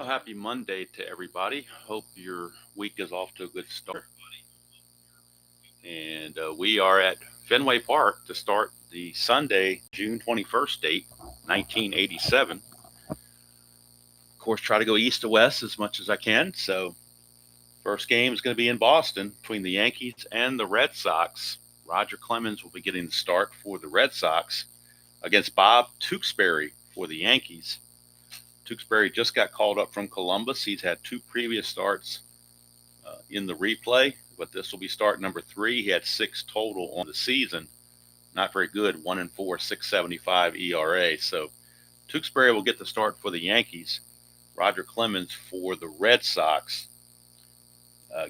Well, happy Monday to everybody. Hope your week is off to a good start. And we are at Fenway Park to start the Sunday, June 21st date, 1987. Of course, try to go east to west as much as I can. So, first game is going to be in Boston between the Yankees and the Red Sox. Roger Clemens will be getting the start for the Red Sox against Bob Tewksbury for the Yankees. Tewksbury just got called up from Columbus. He's had two previous starts in the replay, but this will be start number 3. He had 6 total on the season. Not very good, 1-4, 6.75 ERA. So Tewksbury will get the start for the Yankees. Roger Clemens for the Red Sox.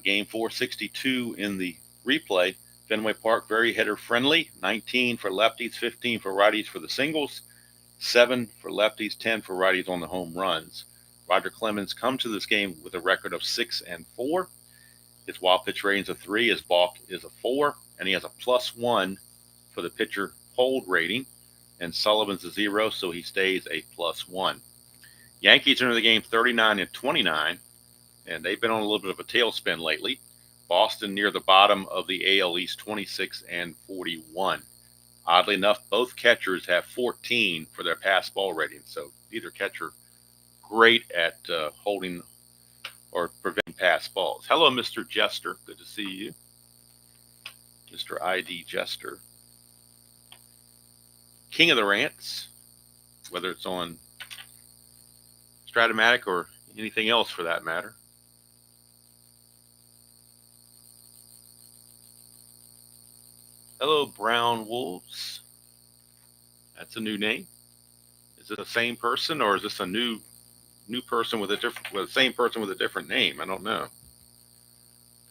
Game 462 in the replay. Fenway Park, very hitter friendly. 19 for lefties, 15 for righties for the singles. 7 for lefties, 10 for righties on the home runs. Roger Clemens come to this game with a record of 6-4. His wild pitch rating is a 3. His balk is a 4, and he has a +1 for the pitcher hold rating. And Sullivan's a 0, so he stays a +1. Yankees enter the game 39-29, and they've been on a little bit of a tailspin lately. Boston near the bottom of the AL East, 26-41. Oddly enough, both catchers have 14 for their pass ball rating. So either catcher great at holding or preventing pass balls. Hello, Mr. Jester. Good to see you. Mr. ID Jester. King of the Rants, whether it's on Strat-O-Matic or anything else for that matter. Hello, Brown Wolves. That's a new name. Is it the same person, or is this a new person with the same person with a different name? I don't know.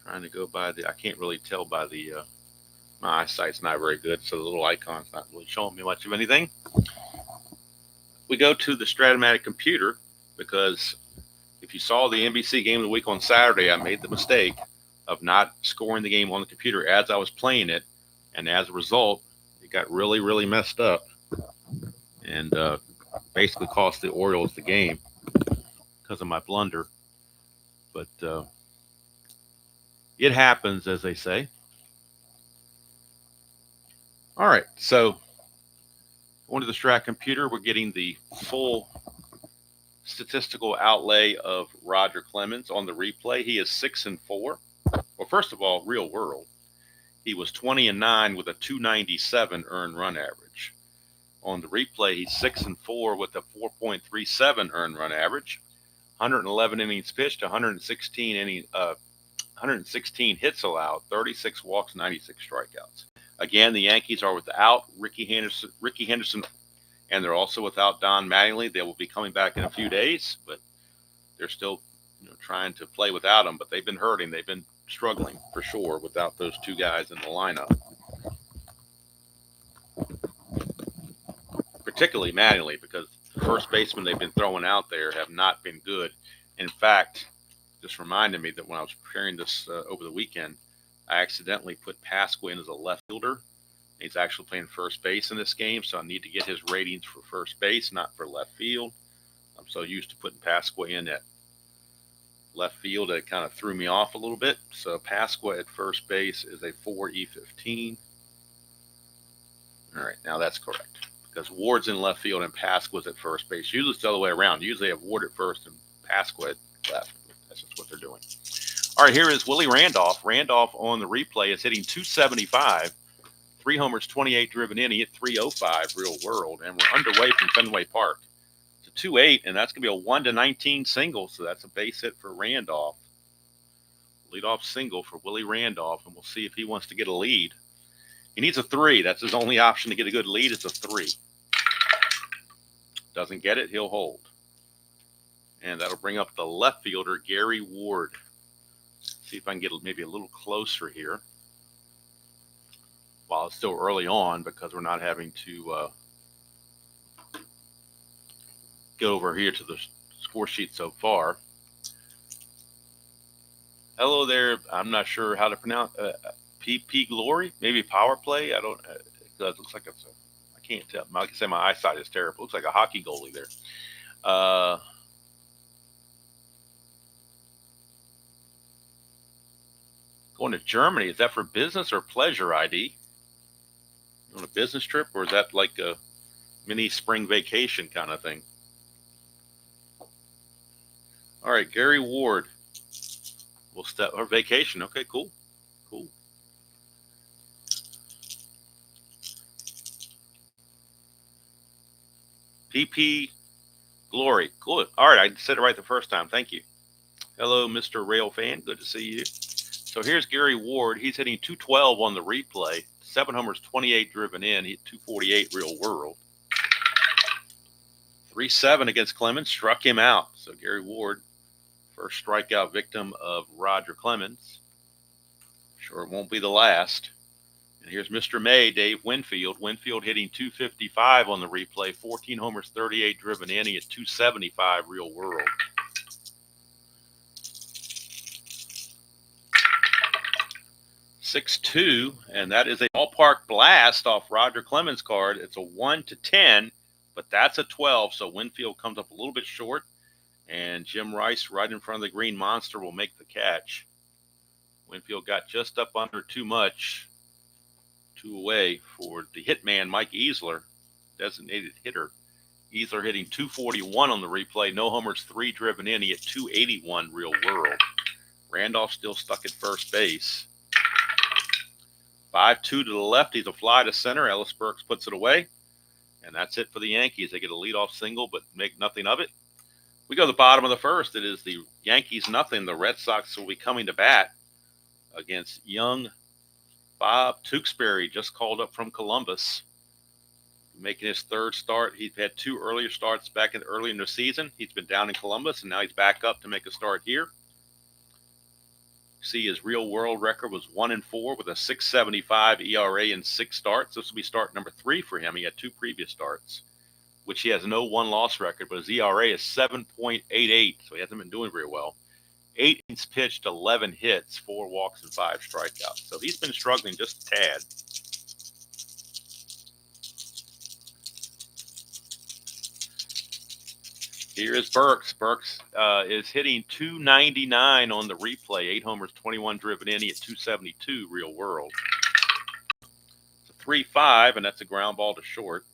Trying to go by I can't really tell by the my eyesight's not very good, so the little icon's not really showing me much of anything. We go to the Strat-O-Matic computer because if you saw the NBC game of the week on Saturday, I made the mistake of not scoring the game on the computer as I was playing it. And as a result, it got really, really messed up and basically cost the Orioles the game because of my blunder. But it happens, as they say. All right, so going to the Strat computer, we're getting the full statistical outlay of Roger Clemens on the replay. He is 6-4. Well, first of all, real world. He was 20-9 with a 297 earned run average. On the replay, he's 6-4 with a 4.37 earned run average. 111 innings pitched, 116 hits allowed, 36 walks, 96 strikeouts. Again, the Yankees are without Ricky Henderson, and they're also without Don Mattingly. They will be coming back in a few days, but they're still trying to play without him. But they've been hurting. They've been struggling for sure without those two guys in the lineup. Particularly Mattingly, because the first basemen they've been throwing out there have not been good. In fact, just reminded me that when I was preparing this over the weekend, I accidentally put Pasqua in as a left fielder. He's actually playing first base in this game, so I need to get his ratings for first base, not for left field. I'm so used to putting Pasqua in at left field that it kind of threw me off a little bit. So Pasqua at first base is a 4.E15. All right, now that's correct, because Ward's in left field and Pasqua's at first base. Usually it's the other way around. Usually they have Ward at first and Pasqua at left. That's just what they're doing. All right, here is Willie Randolph. Randolph on the replay is hitting 275, 3 homers, 28 driven in. He hit 305 real world, and we're underway from Fenway Park. It's a 2-8, and that's going to be a 1-19 single, so that's a base hit for Randolph. Leadoff single for Willie Randolph, and we'll see if he wants to get a lead. He needs a 3. That's his only option to get a good lead. It's a 3. Doesn't get it, he'll hold. And that'll bring up the left fielder, Gary Ward. See if I can get maybe a little closer here while it's still early on, because we're not having to get over here to the score sheet so far. Hello there. I'm not sure how to pronounce PP Glory, maybe power play. I don't. It looks like it's. I can't tell. Like I say, my eyesight is terrible. Looks like a hockey goalie there. Going to Germany. Is that for business or pleasure, ID? You on a business trip, or is that like a mini spring vacation kind of thing? All right, Gary Ward. We'll step our vacation. Okay, cool. Cool. PP Glory. Good. All right, I said it right the first time. Thank you. Hello, Mr. Rail Fan. Good to see you. So here's Gary Ward. He's hitting 212 on the replay. 7 homers, 28 driven in. He hit 248 real world. 3-7 against Clemens. Struck him out. So Gary Ward, first strikeout victim of Roger Clemens. Sure it won't be the last. And here's Mr. May, Dave Winfield. Winfield hitting 255 on the replay. 14 homers, 38 driven in. He hit 275 real world. 6-2, and that is a ballpark blast off Roger Clemens' card. It's a 1-10, but that's a 12, so Winfield comes up a little bit short, and Jim Rice right in front of the green monster will make the catch. Winfield got just up under too much, 2 away for the hitman, Mike Easler, designated hitter. Easler hitting 241 on the replay, no homers, 3 driven in. He hit 281 real world. Randolph still stuck at first base. 5-2 to the left. He's a fly to center. Ellis Burks puts it away. And that's it for the Yankees. They get a leadoff single, but make nothing of it. We go to the bottom of the first. It is the Yankees nothing. The Red Sox will be coming to bat against young Bob Tewksbury, just called up from Columbus, making his 3rd start. He's had 2 earlier starts back early in the season. He's been down in Columbus, and now he's back up to make a start here. See, his real world record was 1-4 with a 6.75 ERA in 6 starts. This will be start number 3 for him. He had 2 previous starts, which he has no 1-loss record, but his ERA is 7.88, so he hasn't been doing very well. 8 innings pitched, 11 hits, 4 walks, and 5 strikeouts. So he's been struggling just a tad. Here is Burks. Burks is hitting 299 on the replay. 8 homers, 21 driven in. He hit 272 real world. It's a 3-5, and that's a ground ball to short.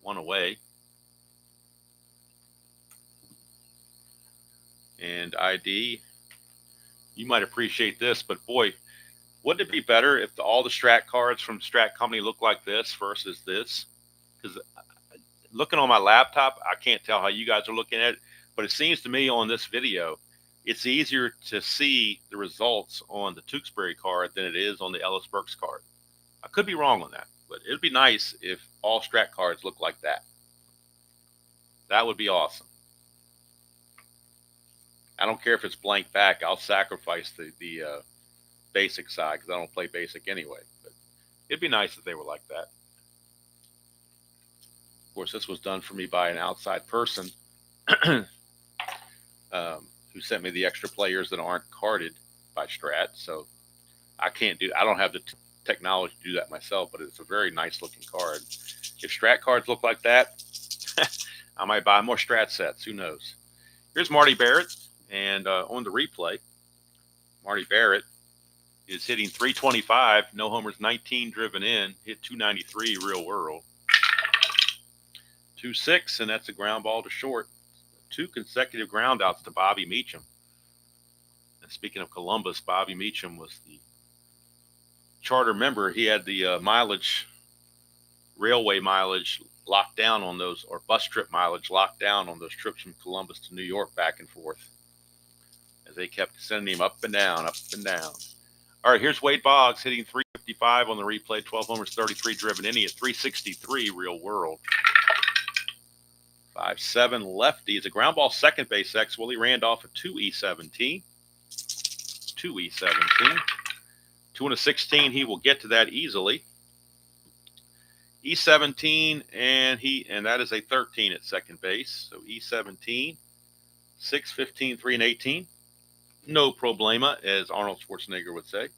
1 away. And ID, you might appreciate this, but boy, wouldn't it be better if all the Strat cards from Strat Company look like this versus this? Because looking on my laptop, I can't tell how you guys are looking at it, but it seems to me on this video, it's easier to see the results on the Tewksbury card than it is on the Ellis Burks card. I could be wrong on that, but it'd be nice if all Strat cards look like that. That would be awesome. I don't care if it's blank back. I'll sacrifice the basic side because I don't play basic anyway. But it'd be nice if they were like that. Of course, this was done for me by an outside person who sent me the extra players that aren't carded by Strat. So I don't have the technology to do that myself, but it's a very nice looking card. If Strat cards look like that, I might buy more Strat sets. Who knows? Here's Marty Barrett. And on the replay, Marty Barrett is hitting 325, no homers, 19 driven in, hit 293 real world. 2-6, and that's a ground ball to short. 2 consecutive ground outs to Bobby Meacham. And speaking of Columbus, Bobby Meacham was the charter member. He had the railway mileage locked down on those, or bus trip mileage locked down on those trips from Columbus to New York back and forth, as they kept sending him up and down, up and down. All right, here's Wade Boggs hitting 355 on the replay, 12 homers, 33 driven in. He at 363 real world. 5-7 lefty. It's a ground ball second base X. Willie Randolph at 2E17. 2E17. 2 and a 16. He will get to that easily. E17, and that is a 13 at second base. So E17, 6, 15, 3, and 18. No problema, as Arnold Schwarzenegger would say.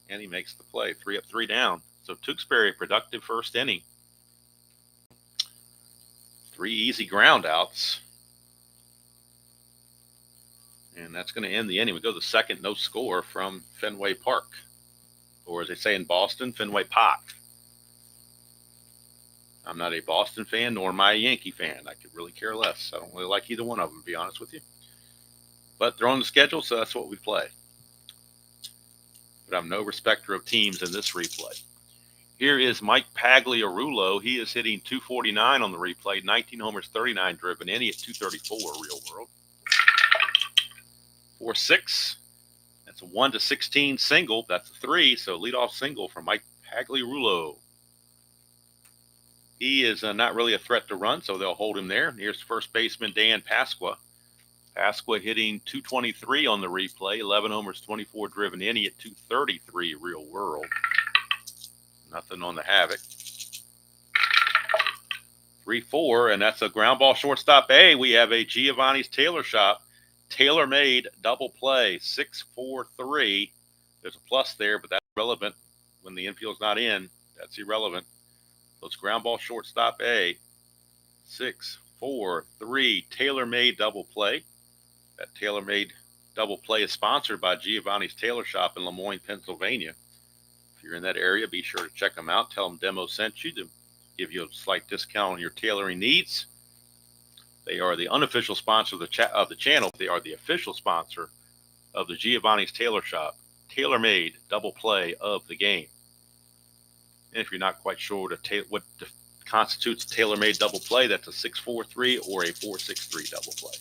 And he makes the play. 3 up, 3 down. So Tewksbury, productive first inning. 3 easy ground outs. And that's going to end the inning. We go to the second, no score from Fenway Park. Or as they say in Boston, Fenway Park. I'm not a Boston fan, nor am I a Yankee fan. I could really care less. I don't really like either one of them, to be honest with you. But they're on the schedule, so that's what we play. But I'm no respecter of teams in this replay. Here is Mike Pagliarulo. He is hitting 249 on the replay, 19 homers, 39 driven in. He hit 234 real world. 4-6. That's a 1-16 single. That's a 3. So leadoff single from Mike Pagliarulo. He is not really a threat to run, so they'll hold him there. Here's first baseman Dan Pasqua. Pasqua hitting 223 on the replay, 11 homers, 24 driven in. He hit 233 real world. Nothing on the havoc. 3-4, and that's a ground ball shortstop A. We have a Giovanni's Tailor Shop tailor-made double play, 6-4-3. There's a plus there, but that's irrelevant when the infield's not in. That's irrelevant. So it's ground ball shortstop A, 6-4-3, tailor-made double play. That tailor-made double play is sponsored by Giovanni's Tailor Shop in Lemoyne, Pennsylvania. If you're in that area, be sure to check them out. Tell them Demo sent you to give you a slight discount on your tailoring needs. They are the unofficial sponsor of the channel. They are the official sponsor of the Giovanni's Tailor Shop, tailor-made double play of the game. And if you're not quite sure what constitutes tailor-made double play, that's a 6-4-3 or a 4-6-3 double play.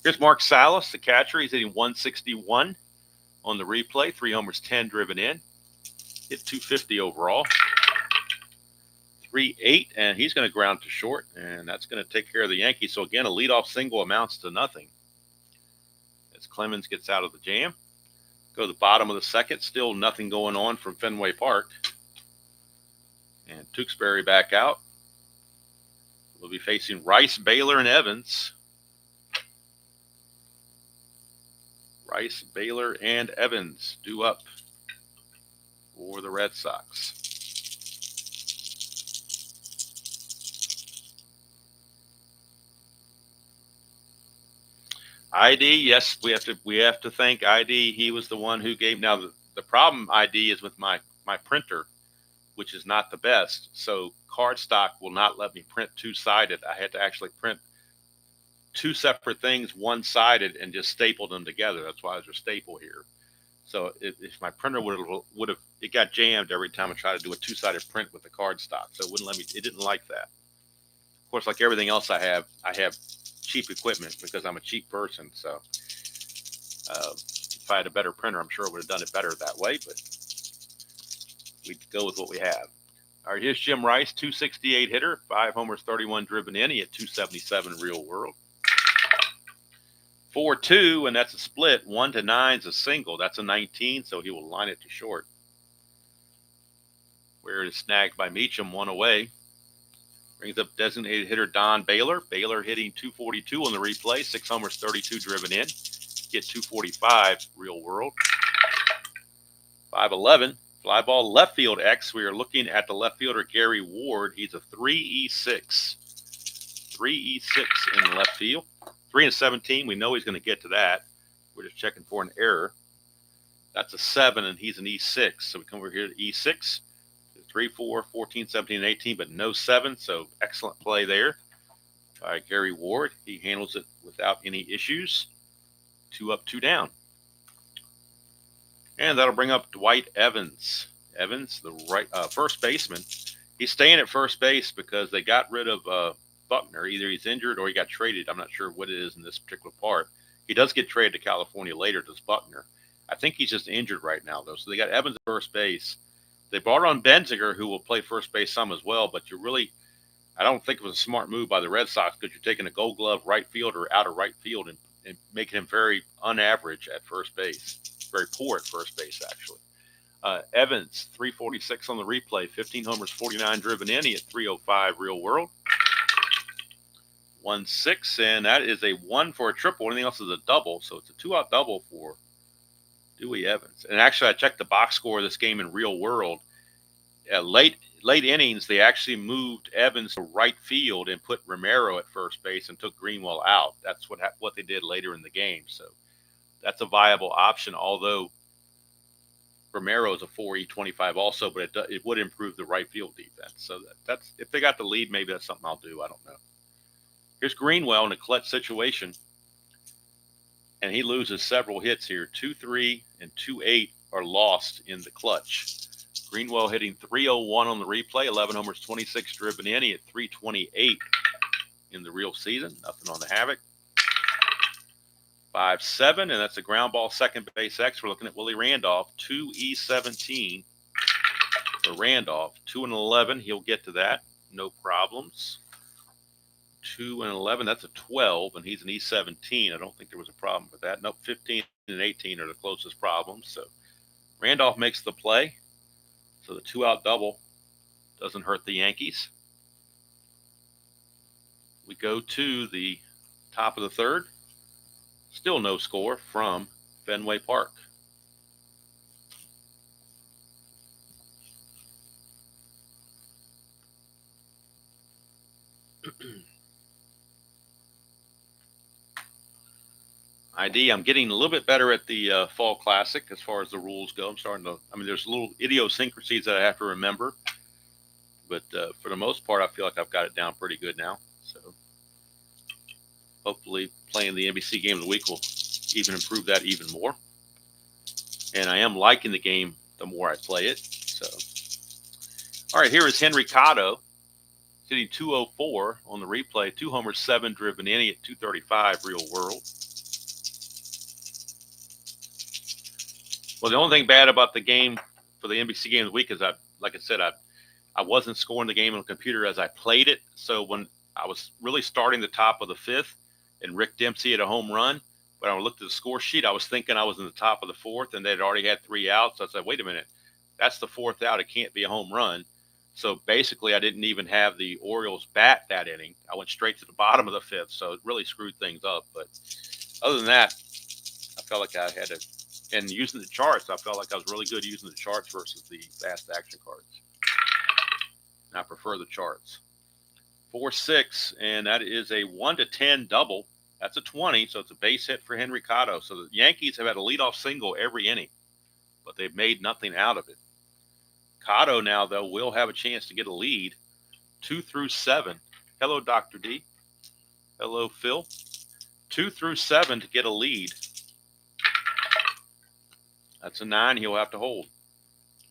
Here's Mark Salas, the catcher. He's hitting 161 on the replay, 3 homers, 10 driven in. Hit 250 overall. 3-8, and he's going to ground to short, and that's going to take care of the Yankees. So again, a leadoff single amounts to nothing as Clemens gets out of the jam. Go to the bottom of the second, still nothing going on from Fenway Park. And Tewksbury back out. We'll be facing Rice, Baylor, and Evans. Rice, Baylor, and Evans due up for the Red Sox. ID, yes, we have to thank ID. He was the one who gave. Now the problem ID is with my printer, which is not the best. So cardstock will not let me print two-sided. I had to actually print two separate things one-sided and just stapled them together. That's why there's a staple here. So if my printer would have, it got jammed every time I tried to do a two-sided print with the cardstock. So it wouldn't let me. It didn't like that. Of course, like everything else I have cheap equipment because I'm a cheap person. So if I had a better printer, I'm sure I would have done it better that way. But we'd go with what we have. All right, here's Jim Rice, 268 hitter, 5 homers, 31 driven in. He had 277 real world. 4-2, and that's a split. 1-9 is a single. That's a 19, so he will line it to short. Where it is snagged by Meacham, 1 away. Brings up designated hitter Don Baylor. Baylor hitting 242 on the replay, 6 homers, 32 driven in. Get 245 real world. 5-11. Fly ball left field X. We are looking at the left fielder Gary Ward. He's a 3-6. 3-6 in left field. 3-17. We know he's going to get to that. We're just checking for an error. That's a 7, and he's an E6. So we come over here to E6. 3, 4, 14, 17, and 18, but no 7. So excellent play there by Gary Ward. He handles it without any issues. 2 up, 2 down. And that'll bring up Dwight Evans. Evans, the first baseman. He's staying at first base because they got rid of Buckner. Either he's injured or he got traded. I'm not sure what it is in this particular part. He does get traded to California later, does Buckner. I think he's just injured right now, though. So they got Evans at first base. They brought on Benziger, who will play first base some as well, but I don't think it was a smart move by the Red Sox because you're taking a Gold Glove right fielder out of right field and making him very unaverage at first base. Very poor at first base, actually. Evans, 346 on the replay, 15 homers, 49 driven in. He at 305 real world. 1-6, and that is a 1 for a triple. Anything else is a double, so it's a 2-out double for Dewey Evans. And actually, I checked the box score of this game in real world. Late innings, they actually moved Evans to right field and put Romero at first base and took Greenwell out. That's what they did later in the game. So that's a viable option. Although Romero is a 4E25 also, but it would improve the right field defense. So that's if they got the lead, maybe that's something I'll do. I don't know. Here's Greenwell in a clutch situation, and he loses several hits here. 2-3 and 2-8 are lost in the clutch. Greenwell hitting 301 on the replay, 11 homers, 26 driven in. He hit 328 in the real season. Nothing on the Havoc. 5-7, and that's a ground ball, second base X. We're looking at Willie Randolph, 2E17 for Randolph. 2-11, he'll get to that, no problems. 2-11, that's a 12, and he's an E17. I don't think there was a problem with that. Nope, 15 and 18 are the closest problems. So Randolph makes the play. So the 2-out double doesn't hurt the Yankees. We go to the top of the third. Still no score from Fenway Park. I'm getting a little bit better at the Fall Classic as far as the rules go. I'm starting to, there's little idiosyncrasies that I have to remember. But for the most part, I feel like I've got it down pretty good now. So hopefully playing the NBC Game of the Week will even improve that even more. And I am liking the game the more I play it. So, all right, here is Henry Cotto hitting 204 on the replay. 2 homers, 7 driven in. He at 235 real world. Well, the only thing bad about the game for the NBC Game of the Week is like I said, I wasn't scoring the game on the computer as I played it. So when I was really starting the top of the 5th and Rick Dempsey had a home run, but when I looked at the score sheet, I was thinking I was in the top of the 4th and they'd already had 3 outs. So I said, wait a minute, that's the 4th out. It can't be a home run. So basically, I didn't even have the Orioles bat that inning. I went straight to the bottom of the 5th. So it really screwed things up. But other than that, I felt like I had to. And using the charts, I felt like I was really good using the charts versus the fast action cards. I prefer the charts. 4-6, and that is a 1-10 double. That's a 20, so it's a base hit for Henry Cotto. So the Yankees have had a leadoff single every inning, but they've made nothing out of it. Cotto now, though, will have a chance to get a lead. 2 through 7. Hello, Dr. D. Hello, Phil. 2 through 7 to get a lead. That's a 9 he'll have to hold.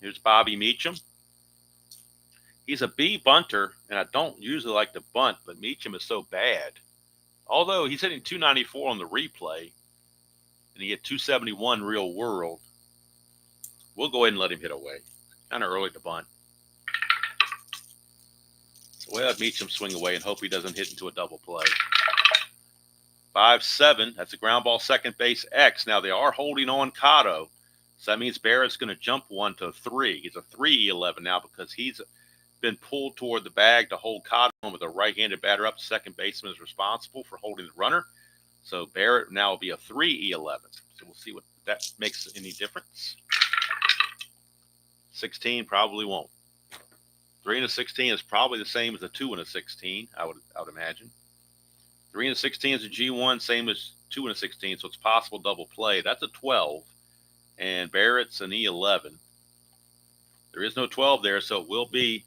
Here's Bobby Meacham. He's a B bunter, and I don't usually like to bunt, but Meacham is so bad. Although he's hitting 294 on the replay, and he hit 271 real world, we'll go ahead and let him hit away. Kind of early to bunt. So we'll have Meacham swing away and hope he doesn't hit into a double play. 5-7, that's a ground ball, second base X. Now they are holding on Cotto. So that means Barrett's going to jump 1 to 3. He's a 3-11 now because he's been pulled toward the bag to hold Cotto with a right-handed batter up. Second baseman is responsible for holding the runner. So Barrett now will be a 3-11. So we'll see what that makes any difference. 16 probably won't. 3 and a 16 is probably the same as a 2 and a 16, I would imagine. 3 and a 16 is a G1, same as 2 and a 16, so it's possible double play. That's a 12. And Barrett's an E11. There is no 12 there, so it will be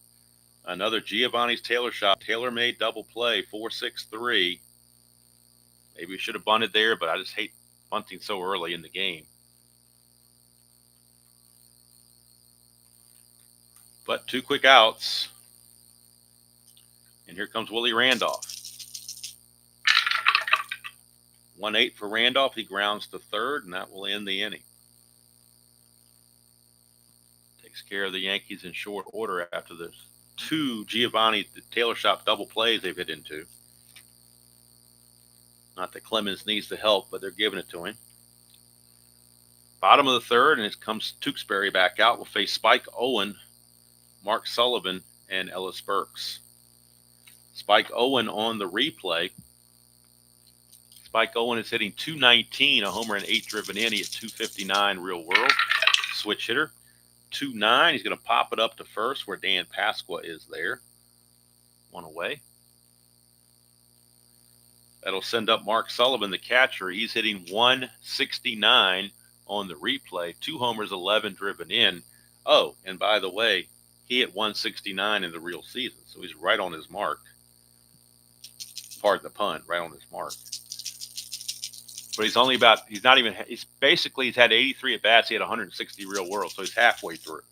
another Giovanni's Tailor Shop, tailor-made double play, 4-6-3. Maybe we should have bunted there, but I just hate bunting so early in the game. But 2 quick outs. And here comes Willie Randolph. 1-8 for Randolph. He grounds to third, and that will end the inning. Takes care of the Yankees in short order after the 2 Giovanni Tailor Shop double plays they've hit into. Not that Clemens needs the help, but they're giving it to him. Bottom of the third, and it comes Tewksbury back out. Will face Spike Owen, Mark Sullivan, and Ellis Burks. Spike Owen on the replay. Spike Owen is hitting 219, a homer and 8 driven in. He at 259 real world. Switch hitter. 2-9. He's going to pop it up to first where Dan Pasqua is there. 1 away. That'll send up Mark Sullivan, the catcher. He's hitting 169 on the replay. 2 homers, 11 driven in. Oh, and by the way, he hit 169 in the real season, so he's right on his mark. Pardon the pun, right on his mark. But he's had 83 at bats. He had 160 real world, so he's halfway through.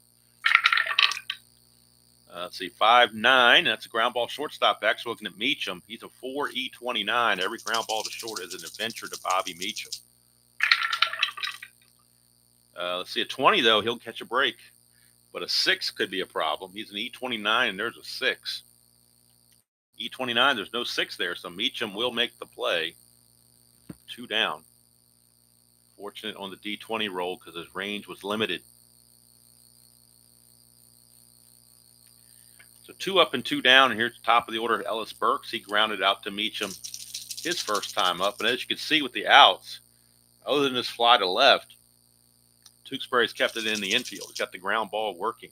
Let's see, 5'9". That's a ground ball shortstop. Actually looking at Meacham. He's a 4.29. Every ground ball to short is an adventure to Bobby Meacham. Let's see, a 20, though, he'll catch a break. But a 6 could be a problem. He's an E29, and there's a 6. E29, there's no 6 there, so Meacham will make the play. 2 down. Fortunate on the D20 roll because his range was limited. So 2 up and 2 down, and here's the top of the order, Ellis Burks. He grounded out to Meacham his first time up. And as you can see with the outs, other than this fly to left, Tewksbury's kept it in the infield. He's got the ground ball working.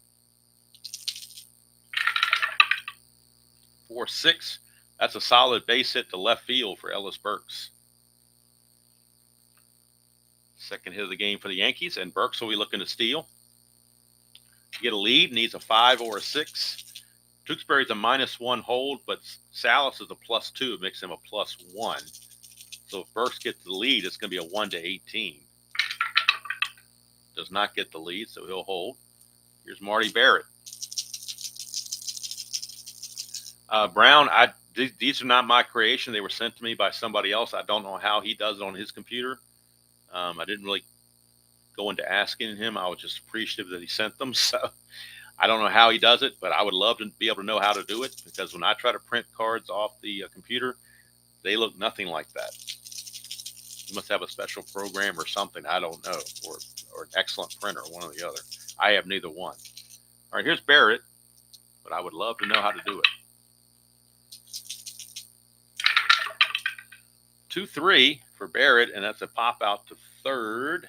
4-6. That's a solid base hit to left field for Ellis Burks. Second hit of the game for the Yankees, and Burks will be looking to steal. To get a lead, needs a 5 or a 6. Tewksbury's a -1 hold, but Salas is a +2. It makes him a +1. So if Burks gets the lead, it's going to be a 1-18. Does not get the lead, so he'll hold. Here's Marty Barrett. Brown, these are not my creation. They were sent to me by somebody else. I don't know how he does it on his computer. I didn't really go into asking him. I was just appreciative that he sent them. So I don't know how he does it, but I would love to be able to know how to do it, because when I try to print cards off the computer, they look nothing like that. You must have a special program or something. I don't know, or an excellent printer, one or the other. I have neither one. All right, here's Barrett, but I would love to know how to do it. 2-3 for Barrett, and that's a pop out to third.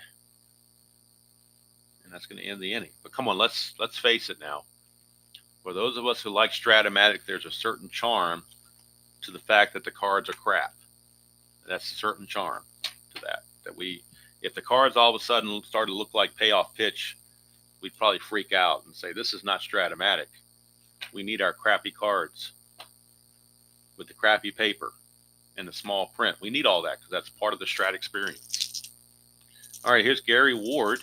And that's going to end the inning. But come on, let's face it now. For those of us who like Strat-O-Matic, there's a certain charm to the fact that the cards are crap. That's a certain charm to that. If the cards all of a sudden started to look like payoff pitch, we'd probably freak out and say, this is not Strat-O-Matic. We need our crappy cards with the crappy paper and the small print. We need all that because that's part of the Strat experience. All right, here's Gary Ward.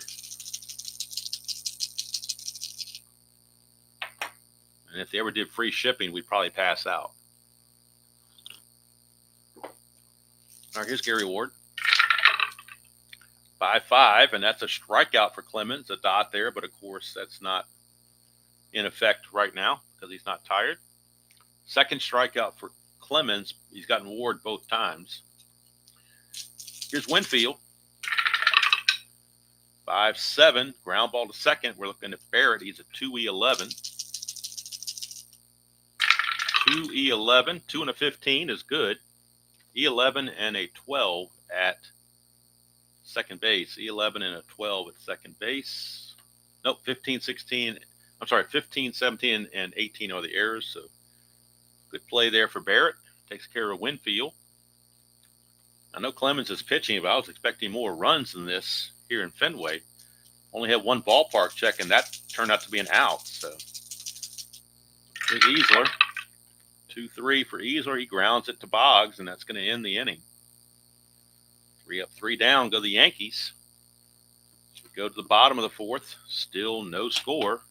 And if they ever did free shipping, we'd probably pass out. All right, here's Gary Ward. 5-5, and that's a strikeout for Clemens, a dot there, but of course that's not in effect right now because he's not tired. Second strikeout for Clemens. He's gotten Ward both times. Here's Winfield. 5-7, ground ball to second. We're looking at Barrett. He's a 2E11. 2E11, 2 and a 15 is good. E11 and a 12 at second base. E11 and a 12 at second base. Nope, 15, 16. I'm sorry, 15, 17, and 18 are the errors. So good play there for Barrett. Takes care of Winfield. I know Clemens is pitching, but I was expecting more runs than this here in Fenway. Only had one ballpark check, and that turned out to be an out. So here's Easler. 2-3 for Easler. He grounds it to Boggs, and that's going to end the inning. 3 up, 3 down go the Yankees. We go to the bottom of the fourth. Still no score.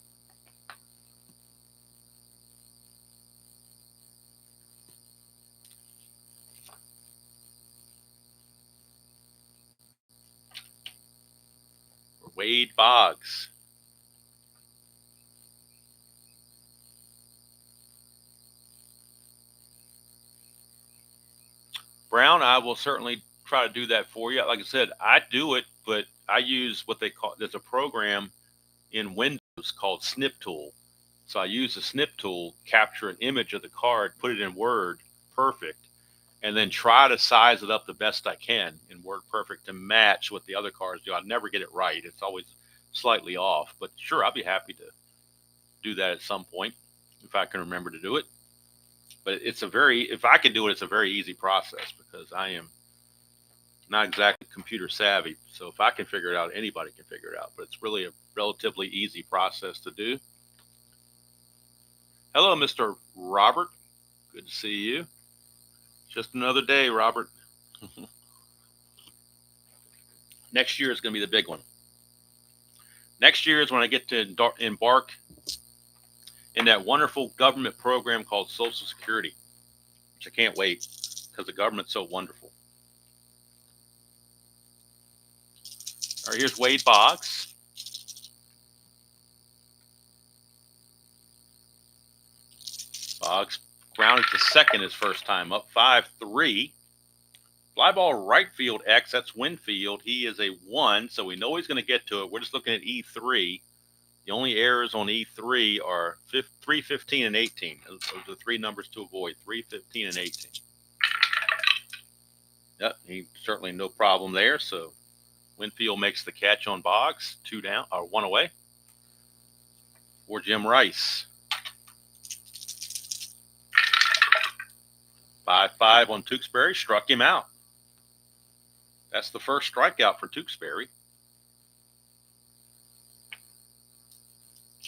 Wade Boggs. Brown, I will certainly try to do that for you. Like I said, I do it, but I use what they call, there's a program in Windows called Snip Tool. So I use the Snip Tool, capture an image of the card, put it in Word Perfect, and then try to size it up the best I can in Word Perfect to match what the other cards do. I never get it right. It's always slightly off, but sure, I'll be happy to do that at some point if I can remember to do it. But if I can do it, it's a very easy process because I am not exactly computer savvy. So if I can figure it out, anybody can figure it out. But it's really a relatively easy process to do. Hello, Mr. Robert. Good to see you. Just another day, Robert. Next year is going to be the big one. Next year is when I get to embark in that wonderful government program called Social Security, which I can't wait because the government's so wonderful. All right, here's Wade Boggs. Boggs grounded to second his first time up, 5-3. Fly ball right field X, that's Winfield. He is a 1, so we know he's going to get to it. We're just looking at E3. The only errors on E3 are 3, 15, and 18. Those are the 3 numbers to avoid, 3, 15, and 18. Yep, he certainly no problem there. So Winfield makes the catch on Boggs, 2 down, or 1 away for Jim Rice. 5-5 on Tewksbury, struck him out. That's the first strikeout for Tewksbury.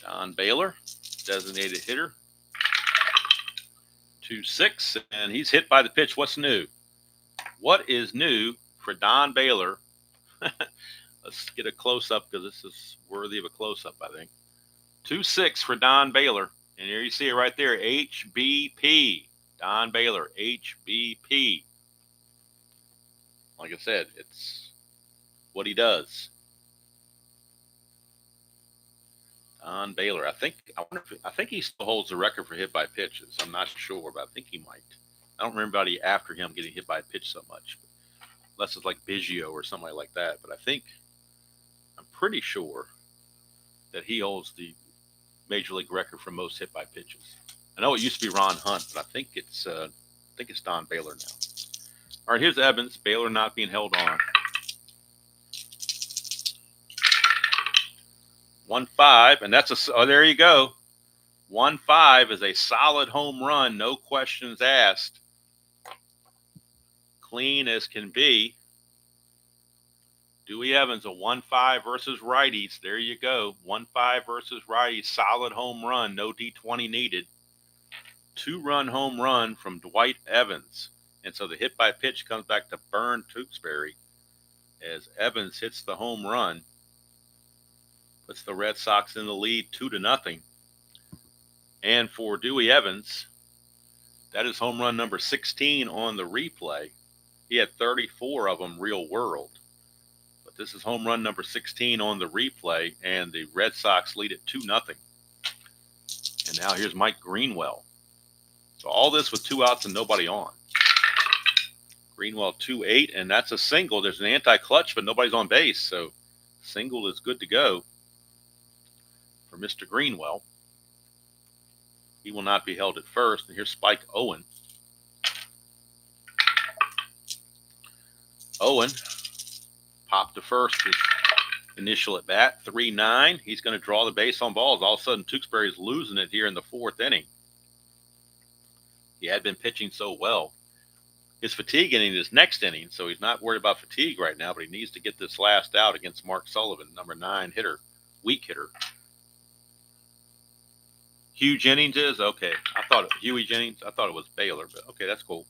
Don Baylor, designated hitter. 2-6, and he's hit by the pitch. What's new? What is new for Don Baylor? Let's get a close-up because this is worthy of a close-up, I think. 2-6 for Don Baylor. And here you see it right there, HBP. Don Baylor, HBP. Like I said, it's what he does. Don Baylor, I think he still holds the record for hit by pitches. I'm not sure, but I think he might. I don't remember anybody after him getting hit by a pitch so much, unless it's like Biggio or somebody like that. But I'm pretty sure that he holds the major league record for most hit by pitches. I know it used to be Ron Hunt, but I think it's Don Baylor now. All right, here's Evans. Baylor not being held on. 1-5, and there you go. 1-5 is a solid home run, no questions asked. Clean as can be. Dewey Evans, a 1-5 versus righties. There you go. 1-5 versus righties, solid home run, no D20 needed. 2-run home run from Dwight Evans. And so the hit by pitch comes back to Burn Tewksbury as Evans hits the home run. Puts the Red Sox in the lead 2-0. And for Dewey Evans, that is home run number 16 on the replay. He had 34 of them real world. But this is home run number 16 on the replay, and the Red Sox lead it 2-0. And now here's Mike Greenwell. So all this with 2 outs and nobody on. Greenwell 2-8, and that's a single. There's an anti-clutch, but nobody's on base, so single is good to go for Mr. Greenwell. He will not be held at first. And here's Spike Owen. Owen popped to first his initial at bat, 3-9. He's going to draw the base on balls. All of a sudden, Tewksbury's losing it here in the 4th inning. He had been pitching so well. His fatigue inning is next inning, so he's not worried about fatigue right now, but he needs to get this last out against Mark Sullivan, number 9 hitter, weak hitter. Hugh Jennings is? Okay. Huey Jennings, I thought it was Baylor, but okay, that's cool.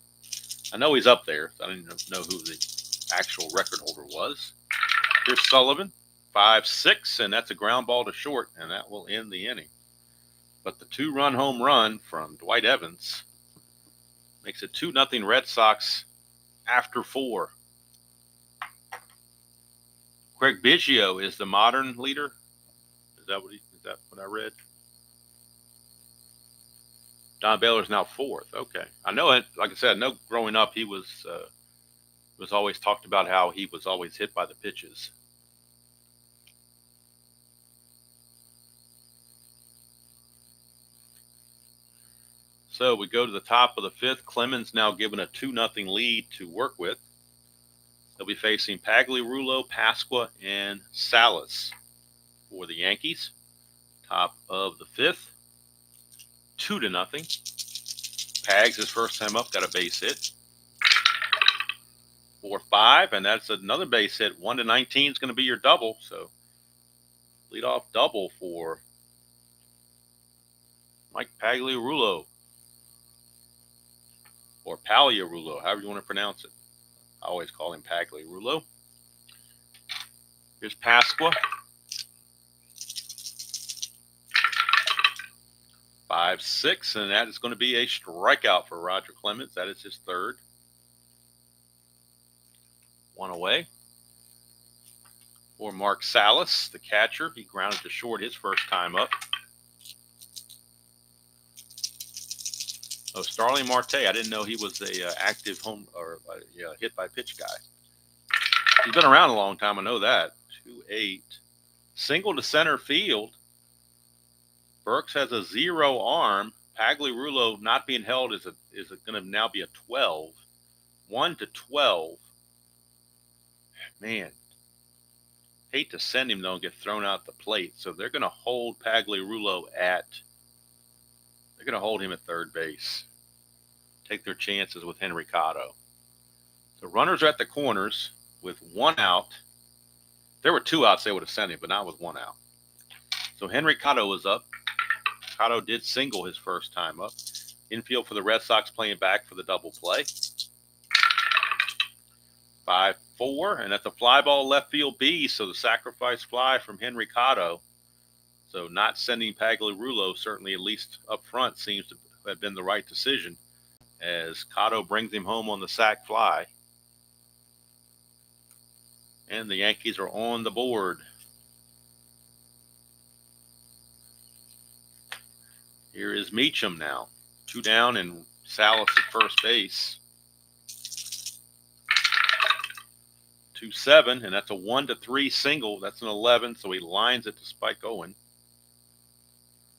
I know he's up there. So I didn't know who the actual record holder was. Here's Sullivan, 5-6, and that's a ground ball to short, and that will end the inning. But the 2-run home run from Dwight Evans makes it 2-0 Red Sox after 4. Craig Biggio is the modern leader. Is that what I read? Don Baylor's now 4th. Okay. I know it. Like I said, I know growing up he was always talked about how he was always hit by the pitches. So we go to the top of the 5th. Clemens now given a 2-0 lead to work with. They'll be facing Pagliarulo, Pasqua, and Salas for the Yankees. Top of the 5th. 2-0. Pags, his first time up, got a base hit. 4-5, and that's another base hit. 1-19 is going to be your double. So leadoff double for Mike Pagliarulo, or Pagliarulo, however you want to pronounce it. I always call him Pagliarulo. Here's Pasqua. 5-6, and that is going to be a strikeout for Roger Clemens. That is his third. One away. For Mark Salas, the catcher. He grounded to short his first time up. Oh, Starling Marte. I didn't know he was a active home or hit by pitch guy. He's been around a long time. I know that. 2-8. Single to center field. Burks has a 0 arm. Pagliarulo not being held is going to now be a 12. 1-12. Man, hate to send him though and get thrown out the plate. So they're going to hold Pagliarulo at. They're going to hold him at third base. Take their chances with Henry Cotto. So runners are at the corners with 1 out. If there were 2 outs, they would have sent him, but not with 1 out. So Henry Cotto was up. Cotto did single his first time up. Infield for the Red Sox playing back for the double play. 5-4, and that's a fly ball left field B, so the sacrifice fly from Henry Cotto. So not sending Pagliarulo, certainly at least up front, seems to have been the right decision, as Cotto brings him home on the sac fly. And the Yankees are on the board. Here is Meacham now. 2 down and Salas at first base. 2-7, and that's a 1-3 single. That's an 11, so he lines it to Spike Owen.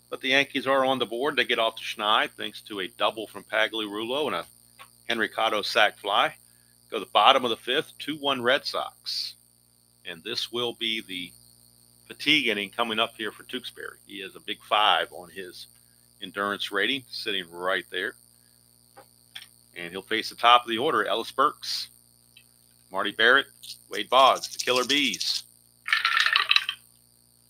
But the Yankees are on the board. They get off to Schneid thanks to a double from Pagliarulo and a Henry Cotto sac fly. Go to the bottom of the 5th, 2-1 Red Sox. And this will be the fatigue inning coming up here for Tewksbury. He has a big 5 on his endurance rating, sitting right there. And he'll face the top of the order, Ellis Burks, Marty Barrett, Wade Boggs, the Killer Bees.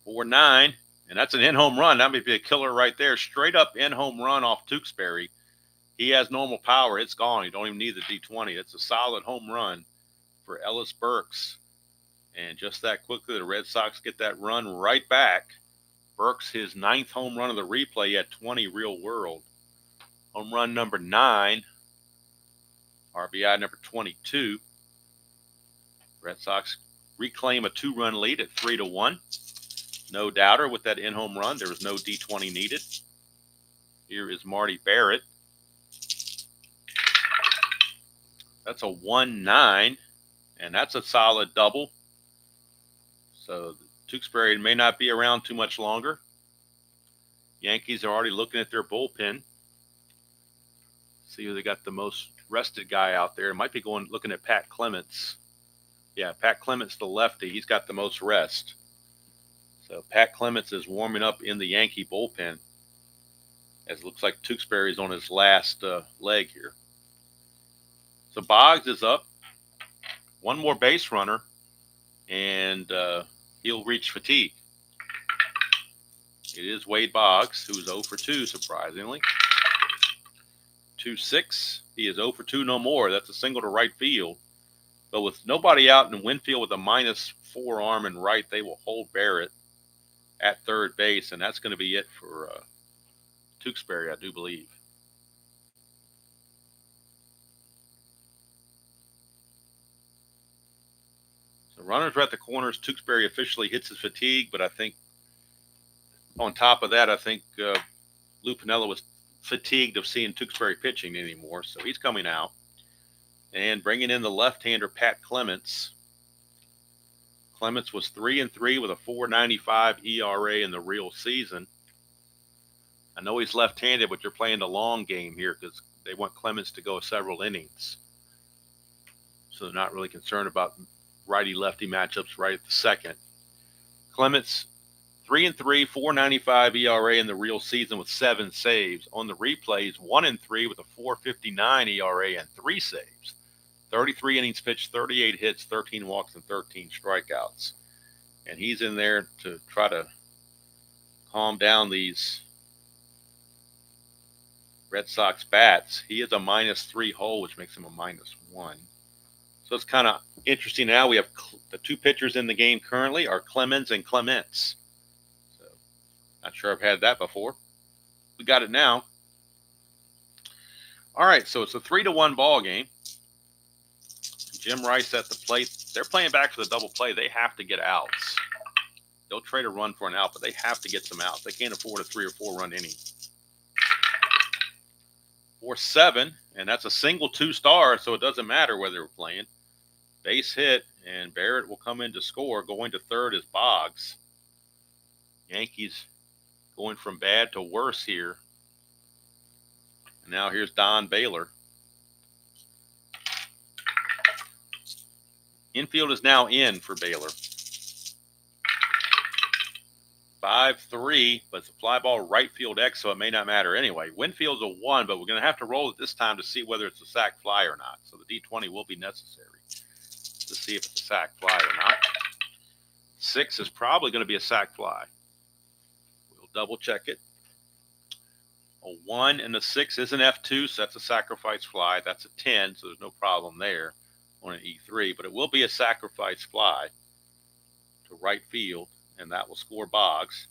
4-9, and that's an in-home run. That may be a killer right there. Straight up in-home run off Tewksbury. He has normal power. It's gone. You don't even need the D20. It's a solid home run for Ellis Burks. And just that quickly, the Red Sox get that run right back. Burks, his 9th home run of the replay, at 20 real world. Home run number 9. RBI number 22. Red Sox reclaim a 2-run lead at 3-1. No doubter with that in-home run. There was no D20 needed. Here is Marty Barrett. That's a 1-9, and that's a solid double. So Tewksbury may not be around too much longer. Yankees are already looking at their bullpen. See who they got the most rested guy out there. It might be looking at Pat Clemens. Yeah, Pat Clemens, the lefty. He's got the most rest. So Pat Clemens is warming up in the Yankee bullpen, as it looks like Tewksbury's on his last leg here. So Boggs is up. 1 more base runner, and he'll reach fatigue. It is Wade Boggs, who's 0 for 2, surprisingly. 2-6. He is 0 for 2 no more. That's a single to right field. But with nobody out in Winfield with a -4 arm in right, they will hold Barrett at third base, and that's going to be it for Tewksbury, I do believe. So runners are at the corners. Tewksbury officially hits his fatigue, but I think on top of that, I think Lou Piniella was fatigued of seeing Tewksbury pitching anymore, so he's coming out. And bringing in the left-hander, Pat Clemens. Clemens was 3-3 with a 4.95 ERA in the real season. I know he's left-handed, but you're playing the long game here because they want Clemens to go several innings. So they're not really concerned about righty-lefty matchups right at the second. Clemens 3-3, 4.95 ERA in the real season with 7 saves. On the replays, 1-3 with a 4.59 ERA and 3 saves. 33 innings pitched, 38 hits, 13 walks, and 13 strikeouts. And he's in there to try to calm down these Red Sox bats. He is a -3 hole, which makes him a -1. So it's kind of interesting now. We have the 2 pitchers in the game currently are Clemens and Clemens. So not sure I've had that before. We got it now. All right, so it's a 3-1 ball game. Jim Rice at the plate. They're playing back for the double play. They have to get outs. They'll trade a run for an out, but they have to get some outs. They can't afford a 3 or 4 run inning. 4-7, and that's a single 2-star, so it doesn't matter whether we're playing. Base hit, and Barrett will come in to score. Going to third is Boggs. Yankees going from bad to worse here. And now here's Don Baylor. Infield is now in for Baylor. 5-3, but it's a fly ball right field X, so it may not matter anyway. Winfield's a 1, but we're going to have to roll it this time to see whether it's a sac fly or not. So the D20 will be necessary to see if it's a sac fly or not. 6 is probably going to be a sac fly. We'll double check it. A 1 and a 6 is an F2, so that's a sacrifice fly. That's a 10, so there's no problem there on an E3, but it will be a sacrifice fly to right field, and that will score Boggs,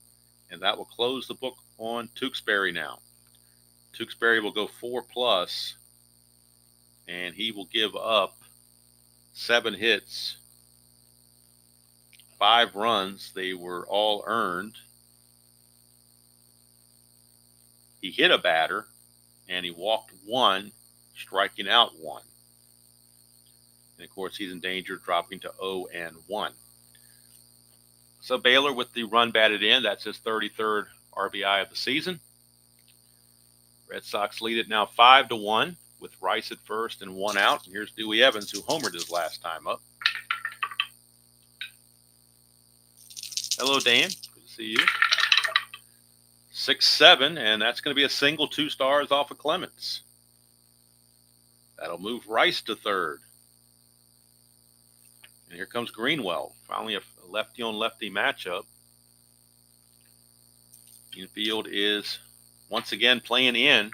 and that will close the book on Tewksbury now. Tewksbury will go 4+, and he will give up 7 hits, 5 runs. They were all earned. He hit a batter, and he walked 1, striking out 1. And, of course, he's in danger of dropping to 0-1. So Baylor with the run batted in. That's his 33rd RBI of the season. Red Sox lead it now 5-1 with Rice at first and 1 out. And here's Dewey Evans, who homered his last time up. Hello, Dan. Good to see you. 6-7, and that's going to be a single 2 stars off of Clemens. That'll move Rice to third. And here comes Greenwell. Finally a lefty-on-lefty matchup. Infield is once again playing in.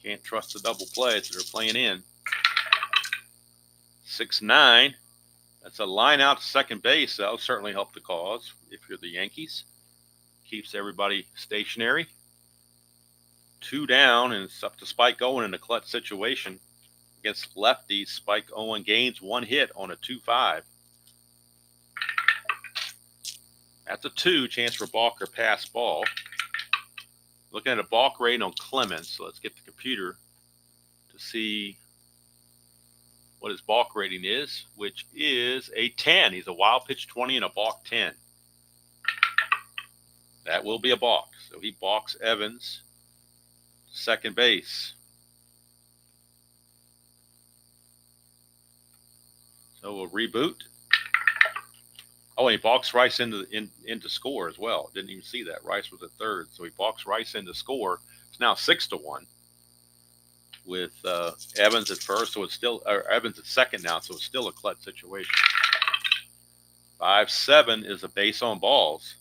Can't trust the double play, so they're playing in. 6-9. That's a line out to second base. That'll certainly help the cause if you're the Yankees. Keeps everybody stationary. 2 down, and it's up to Spike Owen in a clutch situation. Against lefties, Spike Owen gains 1 hit on a 2-5. That's a 2, chance for balk or pass ball. Looking at a balk rating on Clemens, so let's get the computer to see what his balk rating is, which is a 10. He's a wild pitch 20 and a balk 10. That will be a balk. So he balks Evans to second base. So we'll reboot. Oh, and he balks Rice into score as well. Didn't even see that. Rice was at third, so he balks Rice into score. It's now 6-1 with Evans at first, so it's still Evans at second now, so it's still a clutch situation. 5-7 is a base on balls.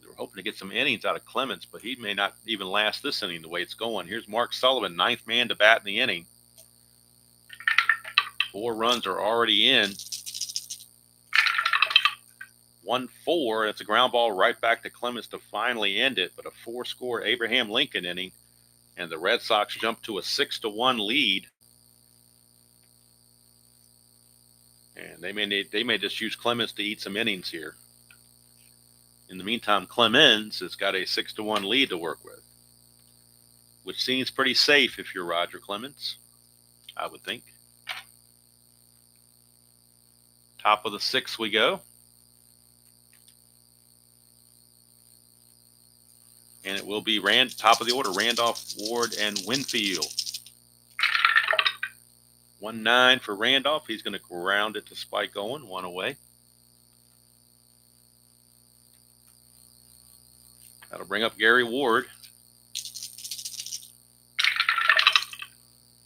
They were hoping to get some innings out of Clemens, but he may not even last this inning the way it's going. Here's Mark Sullivan, 9th man to bat in the inning. 4 runs are already in. 1-4. It's a ground ball right back to Clemens to finally end it, but a 4-score Abraham Lincoln inning, and the Red Sox jump to a 6-1 lead. And they may just use Clemens to eat some innings here. In the meantime, Clemens has got a 6-1 lead to work with, which seems pretty safe if you're Roger Clemens, I would think. Top of the 6th we go. And it will be top of the order, Randolph, Ward, and Winfield. 1-9 for Randolph. He's going to ground it to Spike Owen, 1 away. That'll bring up Gary Ward.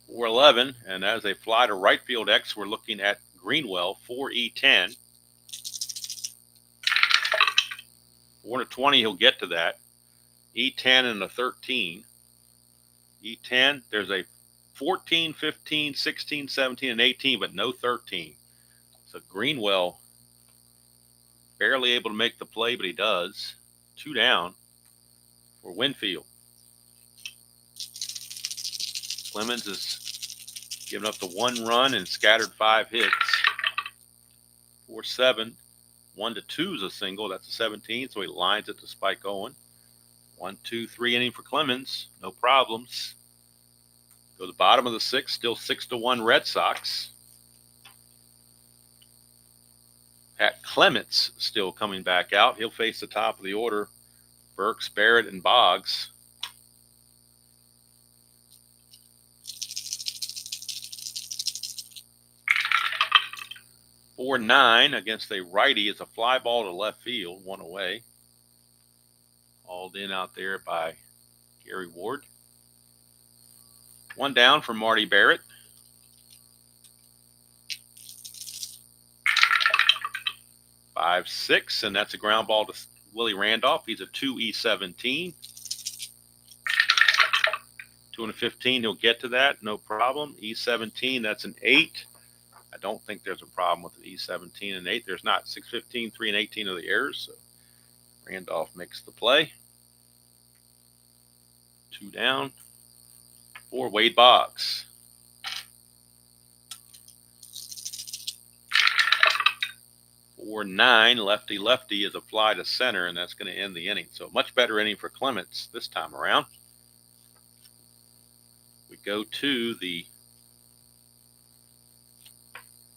411, and as a fly to right field X, we're looking at Greenwell, 4E10. 420, he'll get to that. E10 and a 13. E10, there's a 14, 15, 16, 17, and 18, but no 13. So Greenwell barely able to make the play, but he does. 2 down for Winfield. Clemens has given up the 1 run and scattered 5 hits. 4-7. 1-2 is a single. That's a 17, so he lines it to Spike Owen. 1-2-3 inning for Clemens. No problems. Go to the bottom of the 6th. Still 6-1 Red Sox. Pat Clements still coming back out. He'll face the top of the order. Burks, Barrett, and Boggs. Four 9 against a righty is a fly ball to left field, 1 away. Hauled in out there by Gary Ward. 1 down for Marty Barrett. 5-6, and that's a ground ball to Willie Randolph. He's a 2E17. 2-15, he'll get to that, no problem. E17, that's an 8. I don't think there's a problem with the E17 and 8. There's not. 6-15, 3 and 18 are the errors. So Randolph makes the play. 2 down for Wade Boggs. 4-9, lefty is a fly to center, and that's going to end the inning. So much better inning for Clements this time around. We go to the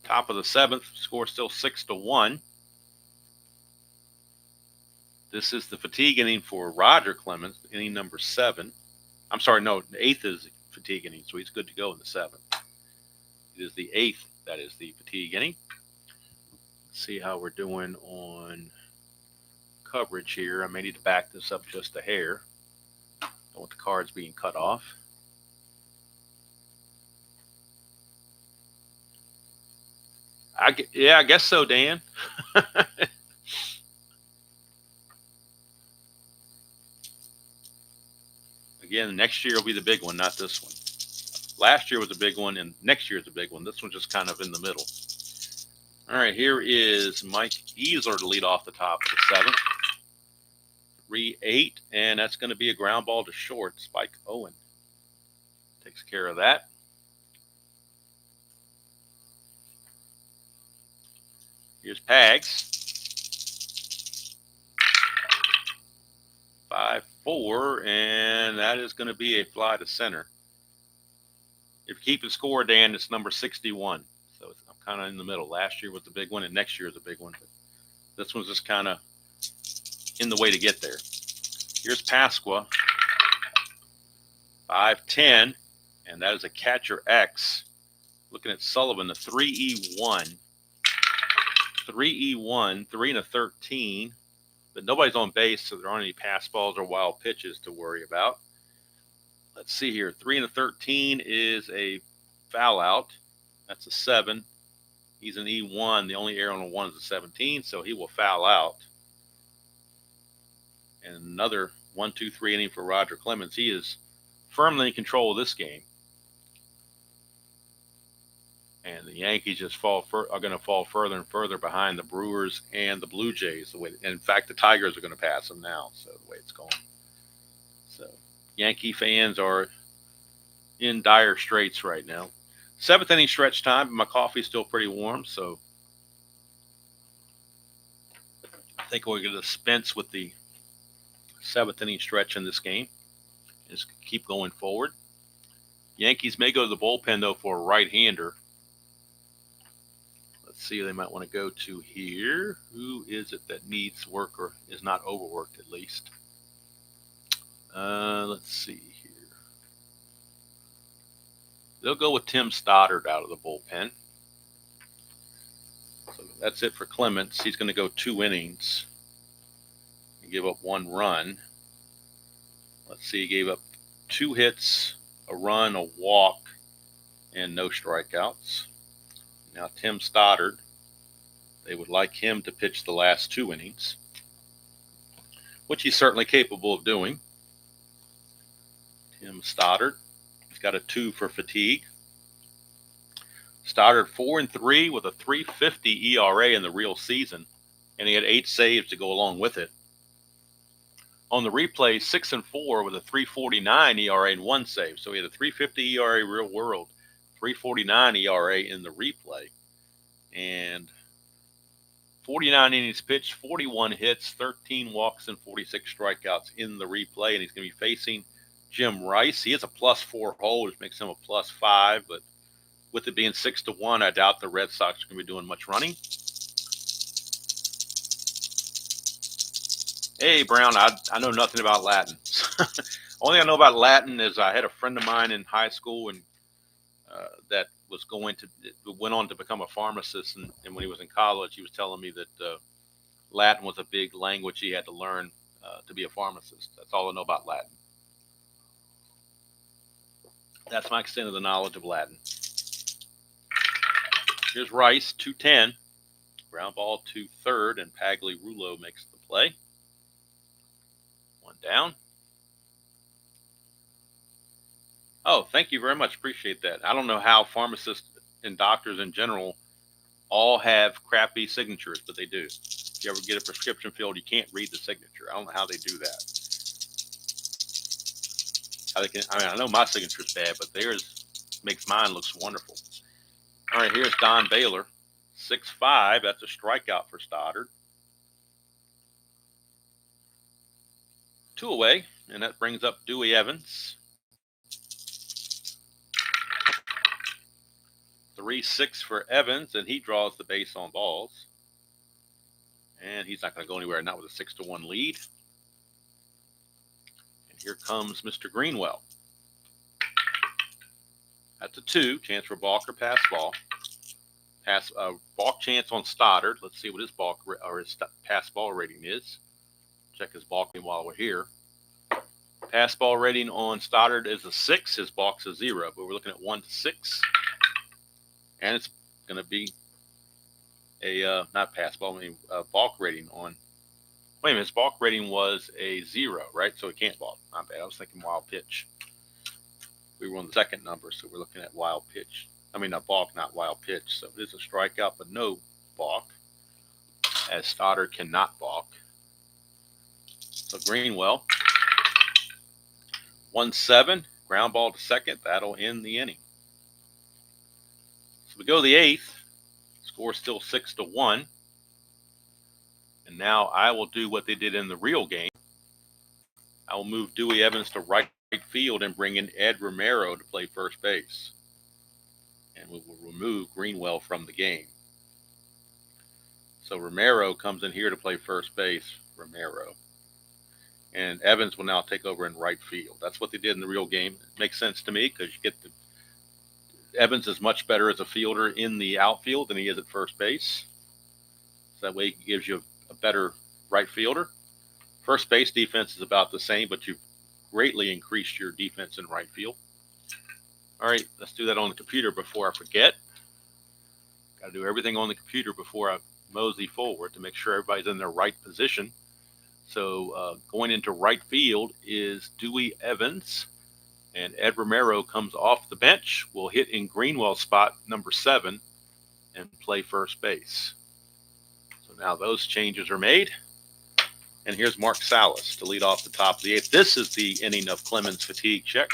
top of the 7th. Score still 6-1. This is the fatigue inning for Roger Clemens, inning number 7. I'm sorry, no, the 8th is fatigue inning, so he's good to go in the 7th. It is the 8th that is the fatigue inning. See how we're doing on coverage here. I may need to back this up just a hair. Don't want the cards being cut off. I guess so, Dan. Again, next year will be the big one, not this one. Last year was a big one, and next year is a big one. This one's just kind of in the middle. All right, here is Mike Easler to lead off the top of the 7th. 3-8, and that's going to be a ground ball to short. Spike Owen takes care of that. Here's Pags. 5-4, and that is going to be a fly to center. If you keep the score, Dan, it's number 61. So I'm kind of in the middle. Last year was the big one, and next year is a big one. But this one's just kind of in the way to get there. Here's Pasqua. 5-10, and that is a catcher X. Looking at Sullivan, the 3E1. 3E1, 3 and a 13. But nobody's on base, so there aren't any pass balls or wild pitches to worry about. Let's see here. 3 and a 13 is a foul out. That's a 7. He's an E1. The only error on a 1 is a 17, so he will foul out. And another 1-2-3 inning for Roger Clemens. He is firmly in control of this game. And the Yankees just are going to fall further and further behind the Brewers and the Blue Jays. And in fact, the Tigers are going to pass them now, so the way it's going. So Yankee fans are in dire straits right now. 7th inning stretch time, but my coffee's still pretty warm, so I think we're going to dispense with the 7th inning stretch in this game. Just keep going forward. Yankees may go to the bullpen, though, for a right-hander. Let's see who they might want to go to here. Who is it that needs work or is not overworked, at least? Let's see here. They'll go with Tim Stoddard out of the bullpen. So that's it for Clements. He's going to go 2 innings and give up 1 run. Let's see, he gave up 2 hits, a run, a walk, and no strikeouts. Now Tim Stoddard, they would like him to pitch the last 2 innings, which he's certainly capable of doing. Tim Stoddard, he's got a 2 for fatigue. Stoddard 4-3 with a 3.50 ERA in the real season, and he had 8 saves to go along with it. On the replay, 6-4 with a 3.49 ERA and 1 save. So he had a 3.50 ERA real world, 3.49 ERA in the replay, and 49 innings pitched, 41 hits, 13 walks, and 46 strikeouts in the replay. And he's going to be facing Jim Rice. He is a +4 hole, which makes him a +5, but with it being 6-1, I doubt the Red Sox are going to be doing much running. Hey, Brown, I know nothing about Latin. Only I know about Latin is I had a friend of mine in high school and that went on to become a pharmacist. And when he was in college, he was telling me that Latin was a big language he had to learn to be a pharmacist. That's all I know about Latin. That's my extent of the knowledge of Latin. Here's Rice, 2-10. Ground ball to third, and Pagliarulo makes the play. 1 down. Oh, thank you very much. Appreciate that. I don't know how pharmacists and doctors in general all have crappy signatures, but they do. If you ever get a prescription filled, you can't read the signature. I don't know how they do that. I know my signature's bad, but theirs makes mine looks wonderful. All right, here's Don Baylor, 6-5. That's a strikeout for Stoddard. 2 away, and that brings up Dewey Evans. 3-6 for Evans, and he draws the base on balls. And he's not going to go anywhere, not with a 6-1 lead. And here comes Mr. Greenwell. That's a 2, chance for balk or pass ball. Balk chance on Stoddard. Let's see what his balk or his pass ball rating is. Check his balking while we're here. Pass ball rating on Stoddard is a 6. His balk's a 0, but we're looking at 1-6. And it's going to be a not pass ball, balk rating on. Wait a minute, his balk rating was a 0, right? So he can't balk. Not bad. I was thinking wild pitch. We were on the second number, so we're looking at wild pitch. I mean, a balk, not wild pitch. So it is a strikeout, but no balk, as Stoddard cannot balk. So Greenwell, 1-7, ground ball to second. That'll end the inning. So we go to the 8th. Score still 6-1. And now I will do what they did in the real game. I will move Dewey Evans to right field and bring in Ed Romero to play first base. And we will remove Greenwell from the game. So Romero comes in here to play first base. Romero. And Evans will now take over in right field. That's what they did in the real game. It makes sense to me because you get Evans is much better as a fielder in the outfield than he is at first base. So that way he gives you a better right fielder. First base defense is about the same, but you've greatly increased your defense in right field. All right, let's do that on the computer before I forget. Got to do everything on the computer before I mosey forward to make sure everybody's in their right position. So going into right field is Dewey Evans, and Ed Romero comes off the bench. Will hit in Greenwell's spot, number 7, and play first base. So now those changes are made. And here's Mark Salas to lead off the top of the 8th. This is the inning of Clemens' fatigue check.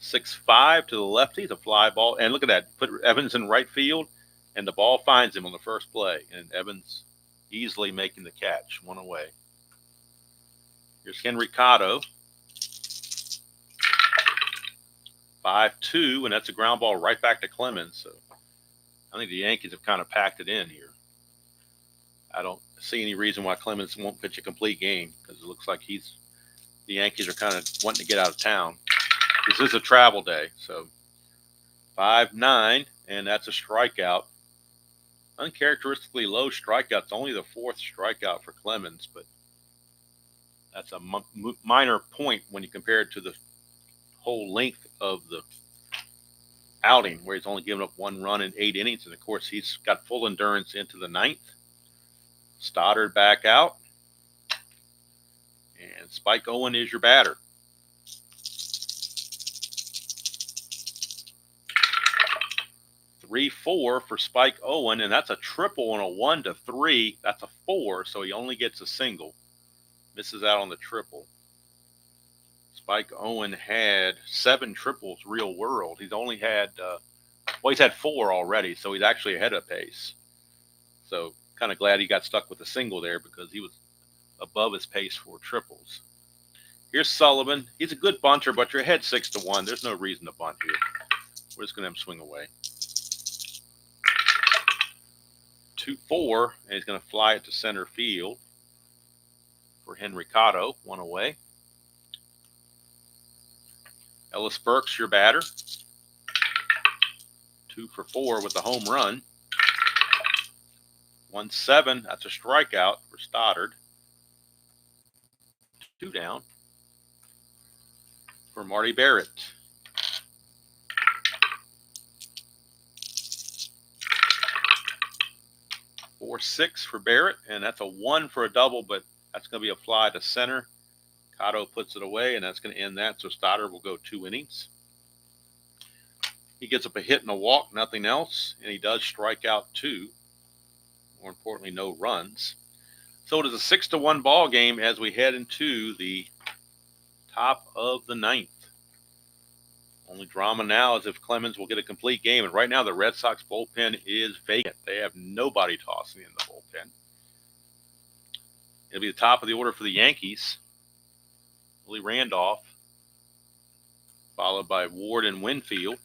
6-5 to the lefty, the fly ball. And look at that. Put Evans in right field, and the ball finds him on the first play. And Evans easily making the catch, 1 away. Here's Henry Cotto. 5-2, and that's a ground ball right back to Clemens. So I think the Yankees have kind of packed it in here. I don't see any reason why Clemens won't pitch a complete game because it looks like the Yankees are kind of wanting to get out of town. This is a travel day, so 5-9, and that's a strikeout. Uncharacteristically low strikeouts, only the 4th strikeout for Clemens, but That's a minor point when you compare it to the whole length of the outing, where he's only given up 1 run in 8 innings. And of course, he's got full endurance into the 9th. Stoddard back out. And Spike Owen is your batter. Three, 4 for Spike Owen, and that's a triple on a 1-3. That's a 4, so he only gets a single. Misses out on the triple. Spike Owen had 7 triples real world. He's only had, he's had 4 already, so he's actually ahead of pace. So kind of glad he got stuck with a single there because he was above his pace for triples. Here's Sullivan. He's a good bunter, but you're ahead 6-1. There's no reason to bunt here. We're just going to have him swing away. 2-4, and he's going to fly it to center field for Henry Cotto, 1 away. Ellis Burks, your batter. 2 for 4 with the home run. 1-7, that's a strikeout for Stoddard. 2 down for Marty Barrett. 4-6 for Barrett, and that's a 1 for a double, but that's going to be a fly to center. Cotto puts it away, and that's going to end that, so Stoddard will go 2 innings. He gets up a hit and a walk, nothing else, and he does strike out 2. More importantly, no runs. So it is a 6-1 ball game as we head into the top of the 9th. Only drama now is if Clemens will get a complete game. And right now, the Red Sox bullpen is vacant. They have nobody tossing in the bullpen. It'll be the top of the order for the Yankees. Willie Randolph, followed by Ward and Winfield.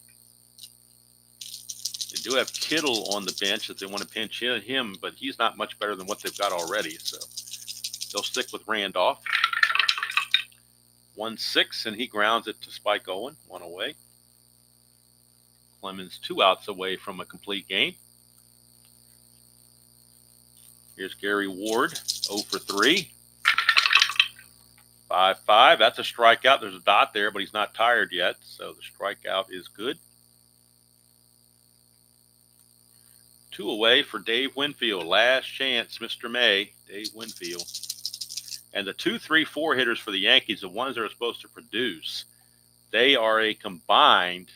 They do have Kittle on the bench if they want to pinch him, but he's not much better than what they've got already. So they'll stick with Randolph. 1-6, and he grounds it to Spike Owen, 1 away. Clemens 2 outs away from a complete game. Here's Gary Ward, 0 for 3. 5-5, that's a strikeout. There's a dot there, but he's not tired yet, so the strikeout is good. 2 away for Dave Winfield. Last chance, Mr. May, Dave Winfield. And the 2, 3, 4 hitters for the Yankees, the ones that are supposed to produce, they are a combined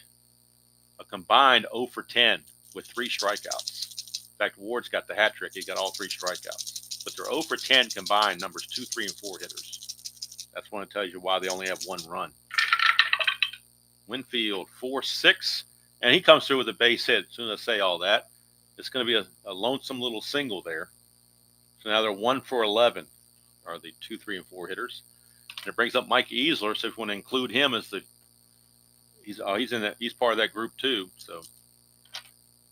0 for 10 with 3 strikeouts. In fact, Ward's got the hat trick. He got all 3 strikeouts. But they're 0 for 10 combined, numbers 2, 3, and 4 hitters. That's one that tells you why they only have 1 run. Winfield, 4-6, and he comes through with a base hit. As soon as I say all that, it's going to be a lonesome little single there. So now they're 1 for 11. Are the 2, 3, and 4 hitters. And it brings up Mike Easler, so if you want to include him as he's part of that group too. So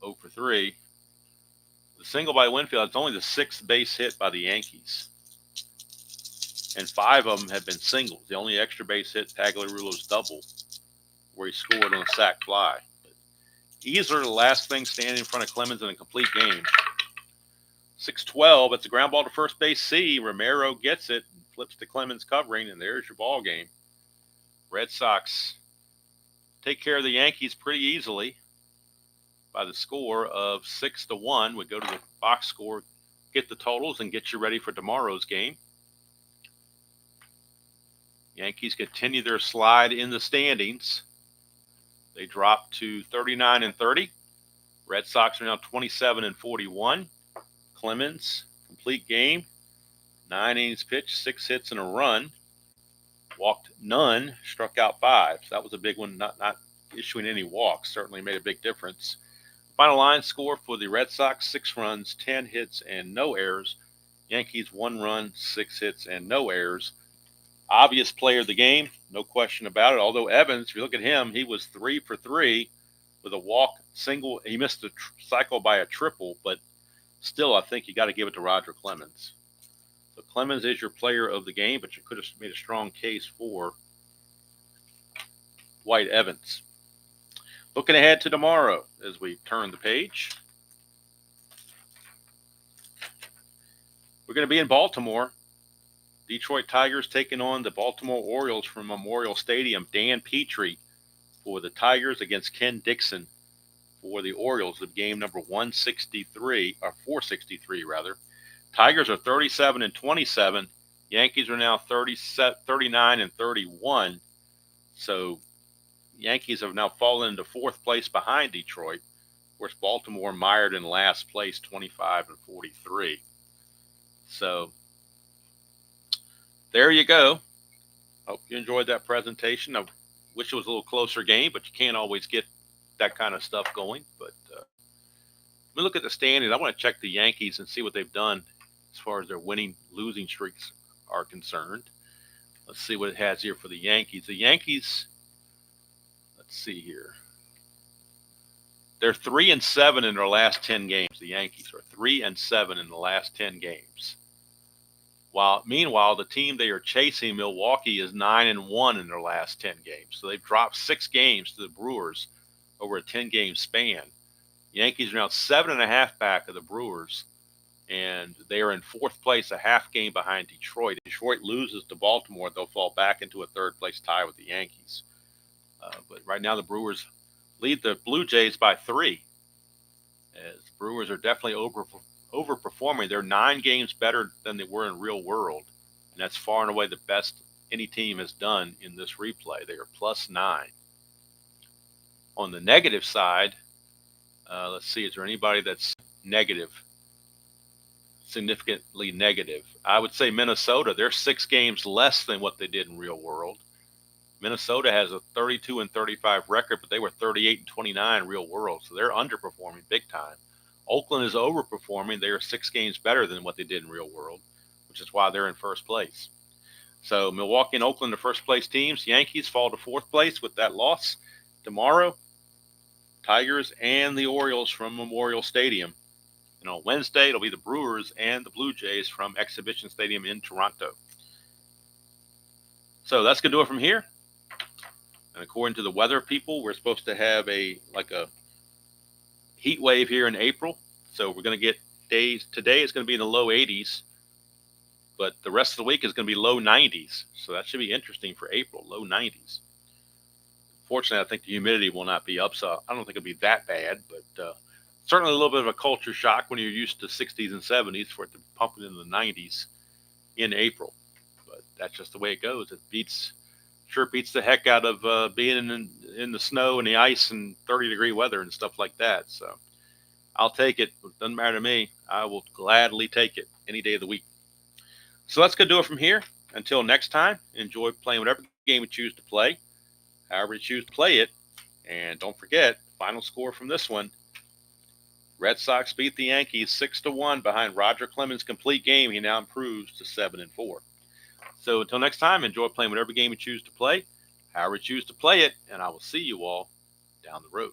0 for 3. The single by Winfield, it's only the 6th base hit by the Yankees. And 5 of them have been singles. The only extra base hit, Tagliarulo's double, where he scored on a sac fly. But Easler, the last thing standing in front of Clemens in a complete game. 6-12, it's a ground ball to first base C. Romero gets it, and flips to Clemens covering, and there's your ball game. Red Sox take care of the Yankees pretty easily by the score of 6-1. We go to the box score, get the totals, and get you ready for tomorrow's game. Yankees continue their slide in the standings. They drop to 39-30. Red Sox are now 27-41. Clemens, complete game, 9 innings pitched, 6 hits and a run, walked none, struck out 5. So that was a big one. Not issuing any walks certainly made a big difference. Final line score for the Red Sox: 6 runs, 10 hits, and no errors. Yankees 1 run, 6 hits, and no errors. Obvious player of the game, no question about it. Although Evans, if you look at him, he was 3 for 3 with a walk, single. He missed the cycle by a triple, but still, I think you got to give it to Roger Clemens. So Clemens is your player of the game, but you could have made a strong case for Dwight Evans. Looking ahead to tomorrow as we turn the page. We're going to be in Baltimore Detroit Tigers taking on the Baltimore Orioles from Memorial Stadium. Dan Petrie for the Tigers against Ken Dixon for the Orioles of game number 163, or 463 rather. Tigers are 37 and 27. Yankees are now 39 and 31. So Yankees have now fallen into fourth place behind Detroit. Of course, Baltimore mired in last place, 25 and 43. So there you go. Hope you enjoyed that presentation. I wish it was a little closer game, but you can't always get that kind of stuff going. But let me look at the standings. I want to check the Yankees and see what they've done as far as their losing streaks are concerned. Let's see what it has here for the Yankees. The Yankees, let's see here. They're 3-7 in their last 10 games. The Yankees are 3-7 in the last 10 games. Meanwhile, the team they are chasing, Milwaukee, is 9-1 in their last 10 games. So they've dropped 6 games to the Brewers over a 10-game span. Yankees are now 7.5 back of the Brewers, and they are in fourth place, a half game behind Detroit. If Detroit loses to Baltimore, they'll fall back into a third-place tie with the Yankees. But right now, the Brewers lead the Blue Jays by 3, as the Brewers are definitely overperforming. They're 9 games better than they were in real world, and that's far and away the best any team has done in this replay. They are +9. On the negative side, let's see, is there anybody that's negative, significantly negative? I would say Minnesota. They're 6 games less than what they did in real world. Minnesota has a 32-35 record, but they were 38-29 real world, so they're underperforming big time. Oakland is overperforming. They are 6 games better than what they did in real world, which is why they're in first place. So Milwaukee and Oakland are first place teams. Yankees fall to fourth place with that loss. Tomorrow, Tigers and the Orioles from Memorial Stadium. And on Wednesday, it'll be the Brewers and the Blue Jays from Exhibition Stadium in Toronto. So that's going to do it from here. And according to the weather people, we're supposed to have a heat wave here in April. So we're going to get days. Today is going to be in the low 80s, but the rest of the week is going to be low 90s. So that should be interesting for April, low 90s. Fortunately, I think the humidity will not be up, so I don't think it'll be that bad, but certainly a little bit of a culture shock when you're used to 60s and 70s for it to pump it into the 90s in April. But that's just the way it goes. It sure beats the heck out of being in the snow and the ice and 30-degree weather and stuff like that. So I'll take it. It doesn't matter to me. I will gladly take it any day of the week. So that's going to do it from here. Until next time, enjoy playing whatever game you choose to play, however you choose to play it. And don't forget, final score from this one. Red Sox beat the Yankees 6-1 behind Roger Clemens' complete game. He now improves to 7-4. So until next time, enjoy playing whatever game you choose to play, however you choose to play it, and I will see you all down the road.